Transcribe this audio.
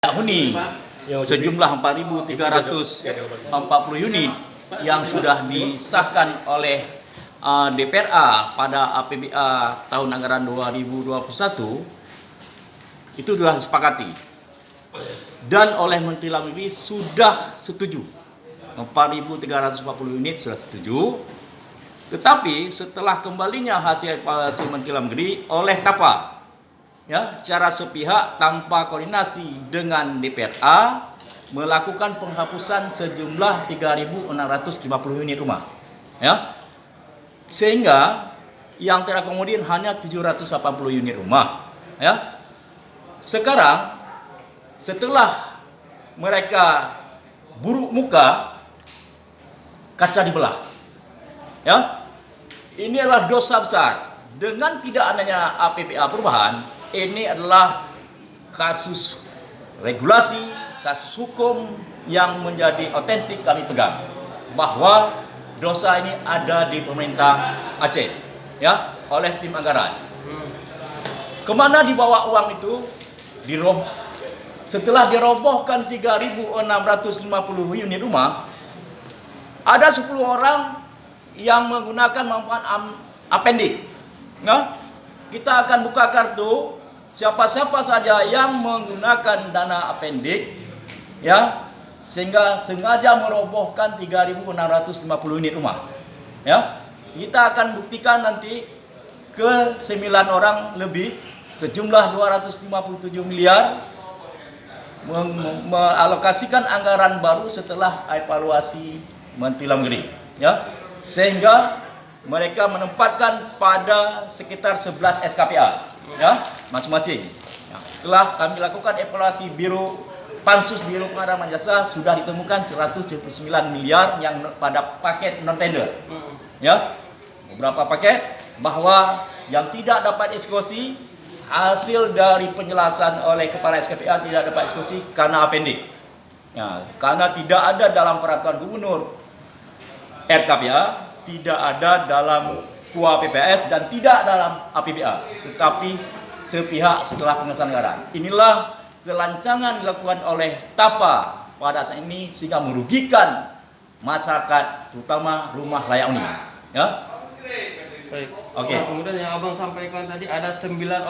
huni sejumlah 4.340 unit yang sudah disahkan oleh DPRA pada APBA tahun anggaran 2021 itu sudah disepakati dan oleh Menteri Dalam Negeri sudah setuju. 4.340 unit sudah setuju, tetapi setelah kembalinya hasil evaluasi Menteri Dalam Negeri oleh TAPA, ya, secara sepihak tanpa koordinasi dengan DPRA melakukan penghapusan sejumlah 3.650 unit rumah, ya, sehingga yang terakomodir hanya 780 unit rumah, ya. Sekarang setelah mereka buruk muka, kaca dibelah, ya. Ini adalah dosa besar. Dengan tidak adanya APBA perubahan, ini adalah kasus regulasi, kasus hukum yang menjadi otentik kami pegang bahwa dosa ini ada di pemerintah Aceh, ya, oleh tim anggaran. Kemana dibawa uang itu? Setelah dirobohkan 3.650 unit rumah, ada 10 orang yang menggunakan manfaat apendik. Nah, kita akan buka kartu siapa-siapa saja yang menggunakan dana apendik, ya, sehingga sengaja merobohkan 3.650 unit rumah, ya. Kita akan buktikan nanti ke 9 orang lebih sejumlah 257 miliar mengalokasikan anggaran baru setelah evaluasi Menteri Dalam Negeri, ya, sehingga mereka menempatkan pada sekitar 11 SKPA, ya, masing-masing. Ya, setelah kami lakukan evaluasi Pansus Biro Pengadaman Jasa, sudah ditemukan 179 miliar yang pada paket non tender, ya, beberapa paket, bahwa yang tidak dapat eksekusi hasil dari penjelasan oleh kepala SKPA tidak dapat eksekusi karena apendik, ya, karena tidak ada dalam peraturan gubernur RKPA, tidak ada dalam KUA PPS dan tidak dalam APBA, tetapi sepihak setelah pengesahan anggaran. Inilah kelancangan dilakukan oleh TAPA pada saat ini sehingga merugikan masyarakat, terutama rumah layak huni, ya. Baik. Oke. Kemudian yang Abang sampaikan tadi ada 9 orang